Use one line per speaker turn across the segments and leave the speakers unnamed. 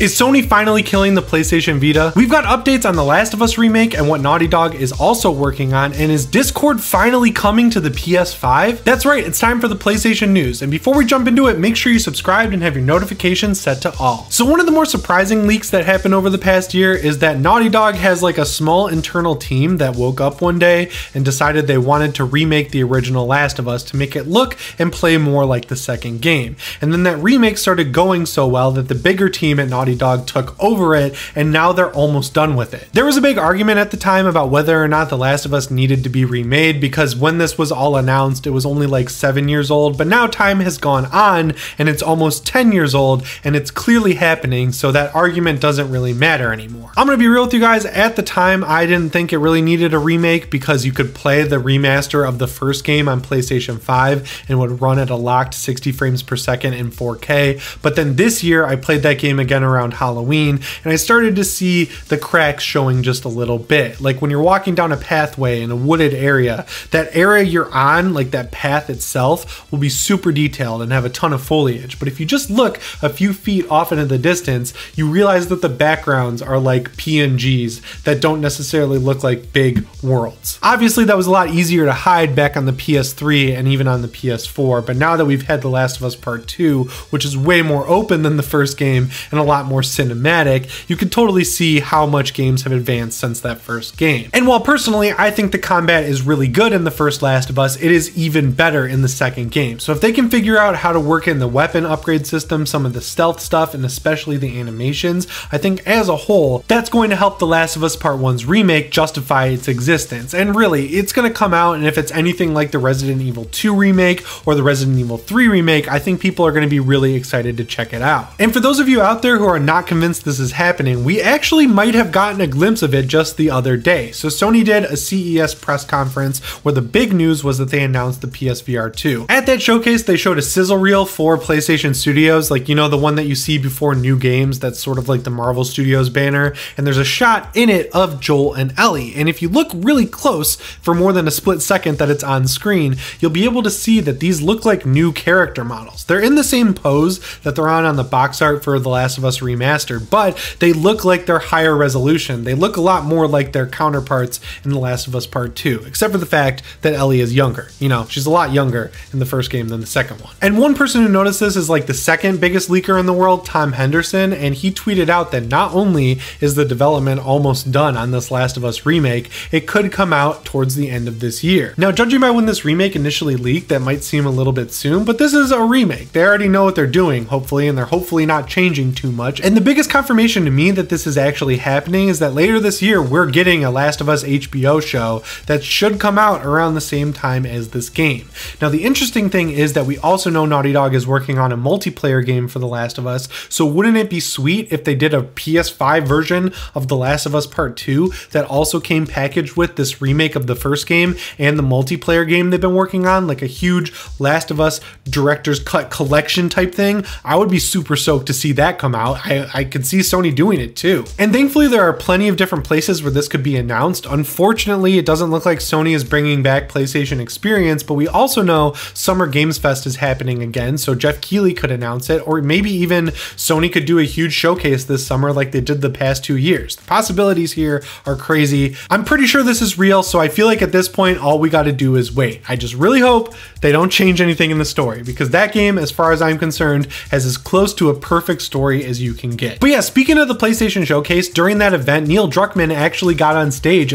Is Sony finally killing the PlayStation Vita? We've got updates on The Last of Us remake and what Naughty Dog is also working on, and is Discord finally coming to the PS5? That's right, it's time for the PlayStation news, and before we jump into it, make sure you subscribed and have your notifications set to all. So one of the more surprising leaks that happened over the past year is that Naughty Dog has like a small internal team that woke up one day and decided they wanted to remake the original Last of Us to make it look and play more like the second game. And then that remake started going so well that the bigger team at Naughty Dog took over it, and now they're almost done with it. There was a big argument at the time about whether or not The Last of Us needed to be remade, because when this was all announced it was only like 7 years old, but now time has gone on and it's almost 10 years old and it's clearly happening, so that argument doesn't really matter anymore. I'm gonna be real with you guys, at the time I didn't think it really needed a remake because you could play the remaster of the first game on PlayStation 5 and would run at a locked 60 frames per second in 4K, but then this year I played that game again around Halloween and I started to see the cracks showing just a little bit. Like when you're walking down a pathway in a wooded area, that area you're on, like that path itself, will be super detailed and have a ton of foliage, but if you just look a few feet off into the distance, you realize that the backgrounds are like PNGs that don't necessarily look like big worlds. Obviously that was a lot easier to hide back on the PS3 and even on the PS4, but now that we've had The Last of Us Part 2, which is way more open than the first game and a lot more cinematic, you can totally see how much games have advanced since that first game. And while personally I think the combat is really good in the first Last of Us, it is even better in the second game. So if they can figure out how to work in the weapon upgrade system, some of the stealth stuff, and especially the animations, I think as a whole, that's going to help The Last of Us Part 1's remake justify its existence. And really, it's going to come out, and if it's anything like the Resident Evil 2 remake or the Resident Evil 3 remake, I think people are going to be really excited to check it out. And for those of you out there who are not convinced this is happening, we actually might have gotten a glimpse of it just the other day. So Sony did a CES press conference where the big news was that they announced the PSVR 2. At that showcase, they showed a sizzle reel for PlayStation Studios, like, you know, the one that you see before new games, that's sort of like the Marvel Studios banner, and there's a shot in it of Joel and Ellie. And if you look really close for more than a split second that it's on screen, you'll be able to see that these look like new character models. They're in the same pose that they're on the box art for The Last of Us Remastered, but they look like they're higher resolution. They look a lot more like their counterparts in The Last of Us Part 2, except for the fact that Ellie is younger. You know, she's a lot younger in the first game than the second one. And one person who noticed this is like the second biggest leaker in the world, Tom Henderson, and he tweeted out that not only is the development almost done on this Last of Us remake, it could come out towards the end of this year. Now, judging by when this remake initially leaked, that might seem a little bit soon, but this is a remake. They already know what they're doing, hopefully, and they're hopefully not changing too much. And the biggest confirmation to me that this is actually happening is that later this year, we're getting a Last of Us HBO show that should come out around the same time as this game. Now, the interesting thing is that we also know Naughty Dog is working on a multiplayer game for The Last of Us, so wouldn't it be sweet if they did a PS5 version of The Last of Us Part 2 that also came packaged with this remake of the first game and the multiplayer game they've been working on, like a huge Last of Us director's cut collection type thing? I would be super stoked to see that come out. I could see Sony doing it too. And thankfully there are plenty of different places where this could be announced. Unfortunately, it doesn't look like Sony is bringing back PlayStation Experience, but we also know Summer Games Fest is happening again, so Jeff Keighley could announce it, or maybe even Sony could do a huge showcase this summer like they did the past 2 years. The possibilities here are crazy. I'm pretty sure this is real, so I feel like at this point all we got to do is wait. I just really hope they don't change anything in the story, because that game, as far as I'm concerned, has as close to a perfect story as you can get. But yeah, speaking of the PlayStation Showcase, during that event, Neil Druckmann actually got on stage.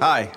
Hi.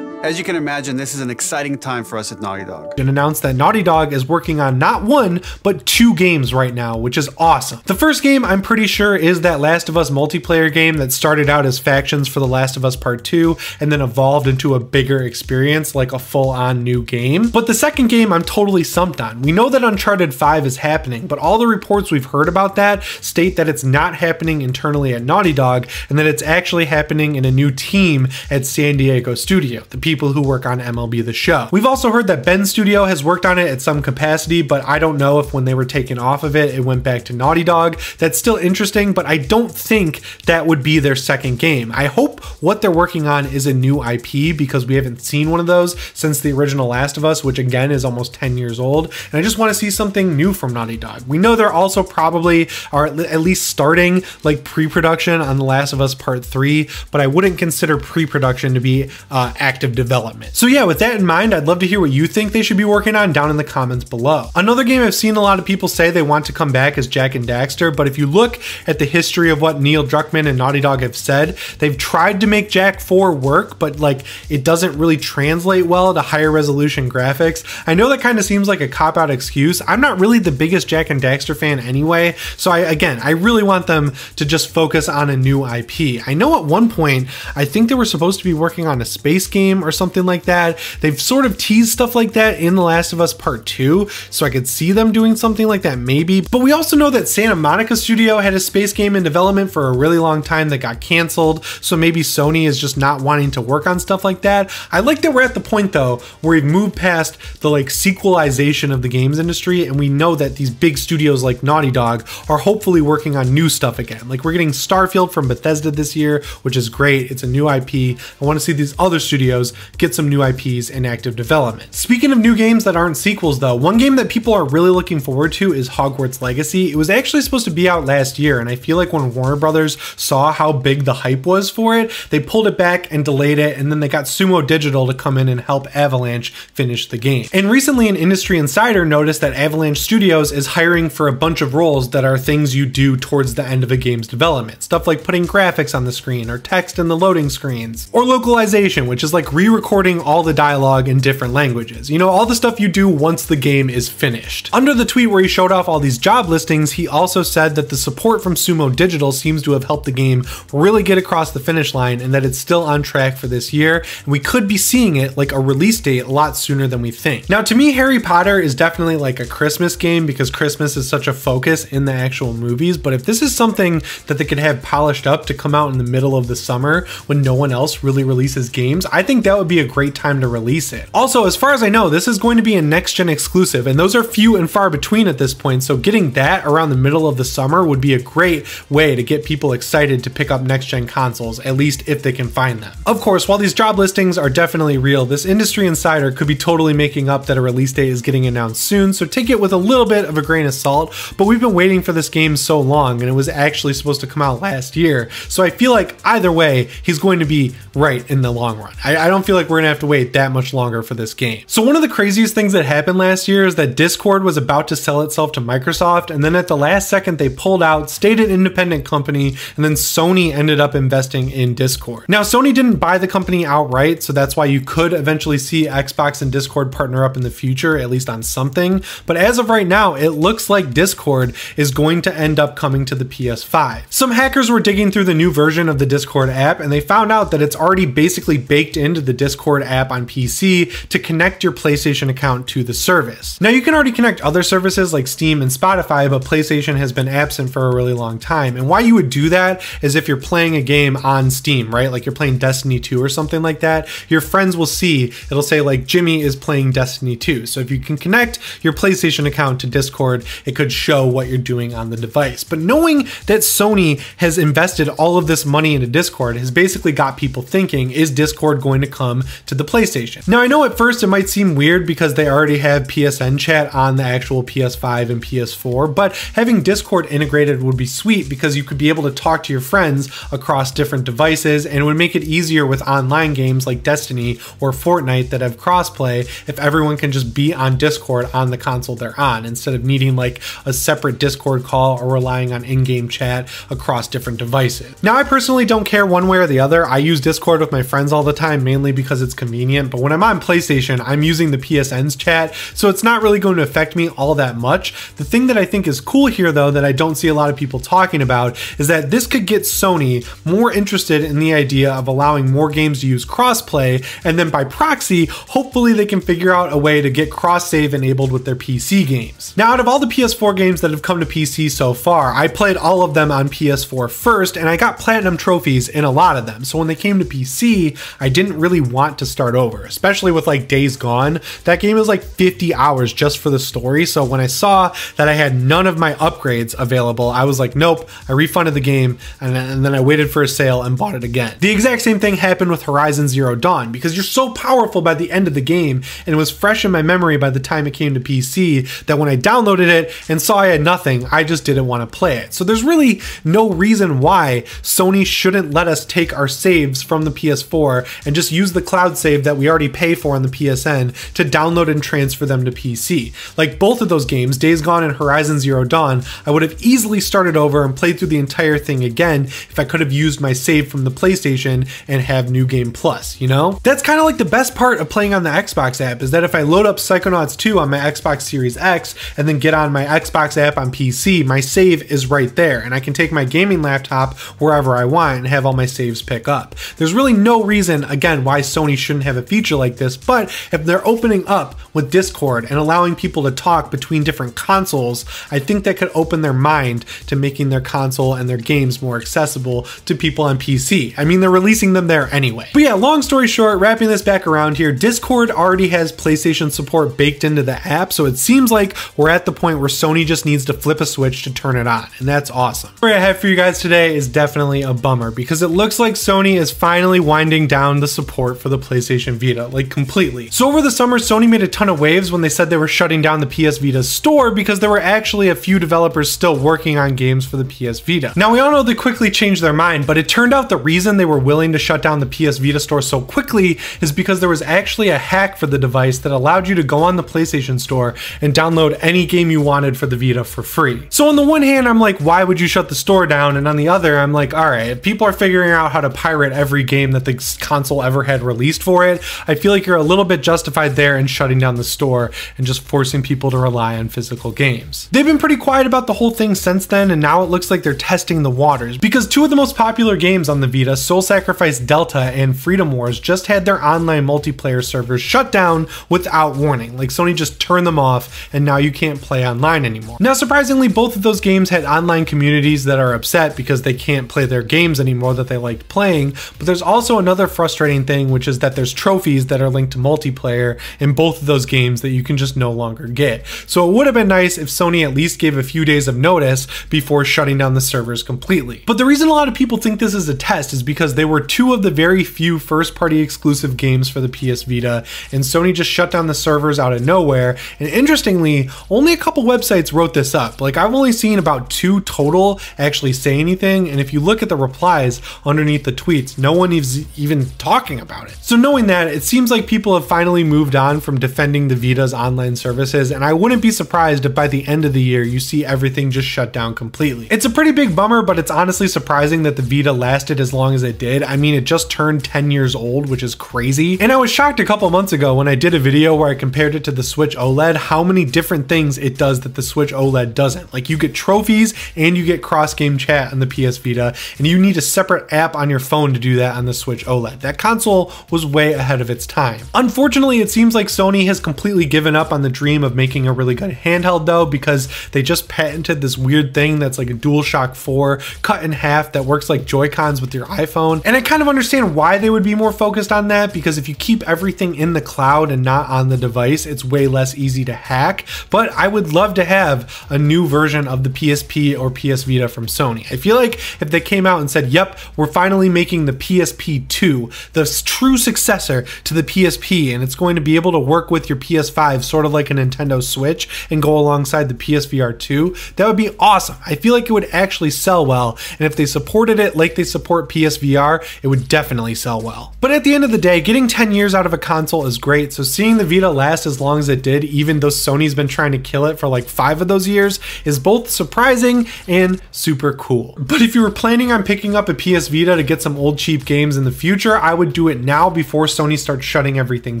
As you can imagine, this is an exciting time for us at Naughty Dog.
And announced that Naughty Dog is working on not one, but 2 games right now, which is awesome. The first game, I'm pretty sure, is that Last of Us multiplayer game that started out as factions for The Last of Us Part 2 and then evolved into a bigger experience, like a full-on new game. But the second game, I'm totally stumped on. We know that Uncharted 5 is happening, but all the reports we've heard about that state that it's not happening internally at Naughty Dog and that it's actually happening in a new team at San Diego Studio. The people who work on MLB The Show. We've also heard that Ben's studio has worked on it at some capacity, but I don't know if when they were taken off of it, it went back to Naughty Dog. That's still interesting, but I don't think that would be their second game. I hope what they're working on is a new IP, because we haven't seen one of those since the original Last of Us, which again is almost 10 years old, and I just want to see something new from Naughty Dog. We know they're also probably are at least starting like pre-production on The Last of Us Part 3, but I wouldn't consider pre-production to be active development. So yeah, with that in mind, I'd love to hear what you think they should be working on down in the comments below. Another game I've seen a lot of people say they want to come back is Jak and Daxter, but if you look at the history of what Neil Druckmann and Naughty Dog have said, they've tried to make Jak 4 work, but like it doesn't really translate well to higher resolution graphics. I know that kind of seems like a cop-out excuse. I'm not really the biggest Jak and Daxter fan anyway, so I really want them to just focus on a new IP. I know at one point, I think they were supposed to be working on a space game or something like that. They've sort of teased stuff like that in The Last of Us Part 2, so I could see them doing something like that maybe. But we also know that Santa Monica Studio had a space game in development for a really long time that got canceled, so maybe Sony is just not wanting to work on stuff like that. I like that we're at the point though where we've moved past the like sequelization of the games industry, and we know that these big studios like Naughty Dog are hopefully working on new stuff again. Like we're getting Starfield from Bethesda this year, which is great. It's a new IP. I want to see these other studios get some new IPs in active development. Speaking of new games that aren't sequels though, one game that people are really looking forward to is Hogwarts Legacy. It was actually supposed to be out last year, and I feel like when Warner Brothers saw how big the hype was for it, they pulled it back and delayed it, and then they got Sumo Digital to come in and help Avalanche finish the game. And recently an industry insider noticed that Avalanche Studios is hiring for a bunch of roles that are things you do towards the end of a game's development. Stuff like putting graphics on the screen, or text in the loading screens, or localization, which is like re-recording all the dialogue in different languages. You know, all the stuff you do once the game is finished. Under the tweet where he showed off all these job listings, he also said that the support from Sumo Digital seems to have helped the game really get across the finish line, and that it's still on track for this year, and we could be seeing it like a release date a lot sooner than we think. Now to me, Harry Potter is definitely like a Christmas game because Christmas is such a focus in the actual movies, but if this is something that they could have polished up to come out in the middle of the summer when no one else really releases games, I think that would be a great time to release it. Also, as far as I know, this is going to be a next-gen exclusive, and those are few and far between at this point, so getting that around the middle of the summer would be a great way to get people excited to pick up next-gen consoles, at least if they can find them. Of course, while these job listings are definitely real, this industry insider could be totally making up that a release date is getting announced soon, so take it with a little bit of a grain of salt, but we've been waiting for this game so long, and it was actually supposed to come out last year, so I feel like either way, he's going to be right in the long run. I don't feel like we're gonna have to wait that much longer for this game. So one of the craziest things that happened last year is that Discord was about to sell itself to Microsoft, and then at the last second they pulled out, stayed an independent company, and then Sony ended up investing in Discord. Now Sony didn't buy the company outright, so that's why you could eventually see Xbox and Discord partner up in the future, at least on something, but as of right now, it looks like Discord is going to end up coming to the PS5. Some hackers were digging through the new version of the Discord app, and they found out that it's already basically baked into the Discord app on PC to connect your PlayStation account to the service. Now you can already connect other services like Steam and Spotify, but PlayStation has been absent for a really long time. And why you would do that is if you're playing a game on Steam, right? Like you're playing Destiny 2 or something like that, your friends will see, it'll say like Jimmy is playing Destiny 2. So if you can connect your PlayStation account to Discord, it could show what you're doing on the device. But knowing that Sony has invested all of this money into Discord has basically got people thinking, is Discord going to come to the PlayStation? Now I know at first it might seem weird because they already have PSN chat on the actual PS5 and PS4, but having Discord integrated would be sweet because you could be able to talk to your friends across different devices, and it would make it easier with online games like Destiny or Fortnite that have crossplay if everyone can just be on Discord on the console they're on, instead of needing like a separate Discord call or relying on in-game chat across different devices. Now I personally don't care one way or the other. I use Discord with my friends all the time, mainly because it's convenient, but when I'm on PlayStation, I'm using the PSN's chat, so it's not really going to affect me all that much. The thing that I think is cool here though, that I don't see a lot of people talking about, is that this could get Sony more interested in the idea of allowing more games to use crossplay, and then by proxy, hopefully they can figure out a way to get cross-save enabled with their PC games. Now out of all the PS4 games that have come to PC so far, I played all of them on PS4 first, and I got platinum trophies in a lot of them, so when they came to PC, I didn't really really want to start over, especially with like Days Gone. That game is like 50 hours just for the story. So when I saw that I had none of my upgrades available, I was like, nope, I refunded the game and then I waited for a sale and bought it again. The exact same thing happened with Horizon Zero Dawn, because you're so powerful by the end of the game, and it was fresh in my memory by the time it came to PC, that when I downloaded it and saw I had nothing, I just didn't want to play it. So there's really no reason why Sony shouldn't let us take our saves from the PS4 and just use the cloud save that we already pay for on the PSN to download and transfer them to PC. Like both of those games, Days Gone and Horizon Zero Dawn, I would have easily started over and played through the entire thing again if I could have used my save from the PlayStation and have New Game Plus, you know? That's kind of like the best part of playing on the Xbox app, is that if I load up Psychonauts 2 on my Xbox Series X and then get on my Xbox app on PC, my save is right there, and I can take my gaming laptop wherever I want and have all my saves pick up. There's really no reason, again, why Sony shouldn't have a feature like this, but if they're opening up with Discord and allowing people to talk between different consoles, I think that could open their mind to making their console and their games more accessible to people on PC. I mean, they're releasing them there anyway. But yeah, long story short, wrapping this back around here, Discord already has PlayStation support baked into the app, so it seems like we're at the point where Sony just needs to flip a switch to turn it on, and that's awesome. What I have for you guys today is definitely a bummer, because it looks like Sony is finally winding down the support for the PlayStation Vita, like completely. So over the summer, Sony made a ton of waves when they said they were shutting down the PS Vita store, because there were actually a few developers still working on games for the PS Vita. Now, we all know they quickly changed their mind, but it turned out the reason they were willing to shut down the PS Vita store so quickly is because there was actually a hack for the device that allowed you to go on the PlayStation store and download any game you wanted for the Vita for free. So on the one hand, I'm like, why would you shut the store down? And on the other, I'm like, all right, if people are figuring out how to pirate every game that the console ever had released for it, I feel like you're a little bit justified there in shutting down the store and just forcing people to rely on physical games. They've been pretty quiet about the whole thing since then, and now it looks like they're testing the waters, because two of the most popular games on the Vita, Soul Sacrifice Delta and Freedom Wars, just had their online multiplayer servers shut down without warning. Like Sony just turned them off, and now you can't play online anymore. Now, surprisingly, both of those games had online communities that are upset because they can't play their games anymore that they liked playing, but there's also another frustrating thing, which is that there's trophies that are linked to multiplayer in both of those games that you can just no longer get. So it would have been nice if Sony at least gave a few days of notice before shutting down the servers completely. But the reason a lot of people think this is a test is because they were two of the very few first-party exclusive games for the PS Vita, and Sony just shut down the servers out of nowhere. And interestingly, only a couple websites wrote this up. Like, I've only seen about 2 total actually say anything, and if you look at the replies underneath the tweets, no one is even talking about it. So knowing that, it seems like people have finally moved on from defending the Vita's online services, and I wouldn't be surprised if by the end of the year you see everything just shut down completely. It's a pretty big bummer, but it's honestly surprising that the Vita lasted as long as it did. I mean, it just turned 10 years old, which is crazy. And I was shocked a couple months ago when I did a video where I compared it to the Switch OLED, how many different things it does that the Switch OLED doesn't. Like, you get trophies and you get cross-game chat on the PS Vita, and you need a separate app on your phone to do that on the Switch OLED. That console was way ahead of its time. Unfortunately, it seems like Sony has completely given up on the dream of making a really good handheld though, because they just patented this weird thing that's like a DualShock 4 cut in half that works like Joy-Cons with your iPhone. And I kind of understand why they would be more focused on that, because if you keep everything in the cloud and not on the device, it's way less easy to hack. But I would love to have a new version of the PSP or PS Vita from Sony. I feel like if they came out and said, yep, we're finally making the PSP 2, the true successor to the PSP, and it's going to be able to work with your PS5 sort of like a Nintendo Switch and go alongside the PSVR 2, that would be awesome. I feel like it would actually sell well, and if they supported it like they support PSVR, it would definitely sell well. But at the end of the day, getting 10 years out of a console is great, so seeing the Vita last as long as it did, even though Sony's been trying to kill it for like 5 of those years, is both surprising and super cool. But if you were planning on picking up a PS Vita to get some old cheap games in the future, I would do it now before Sony starts shutting everything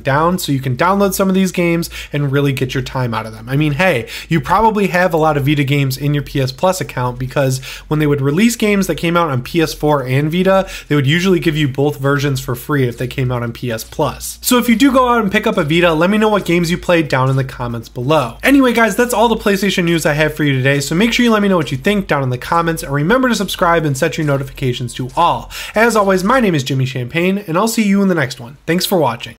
down, so you can download some of these games and really get your time out of them. I mean, hey, you probably have a lot of Vita games in your PS Plus account, because when they would release games that came out on PS4 and Vita, they would usually give you both versions for free if they came out on PS Plus. So if you do go out and pick up a Vita, let me know what games you played down in the comments below. Anyway guys, that's all the PlayStation news I have for you today, so make sure you let me know what you think down in the comments, and remember to subscribe and set your notifications to all. As always, my name is Jimmy Champagne, and I'll see you you in the next one. Thanks for watching.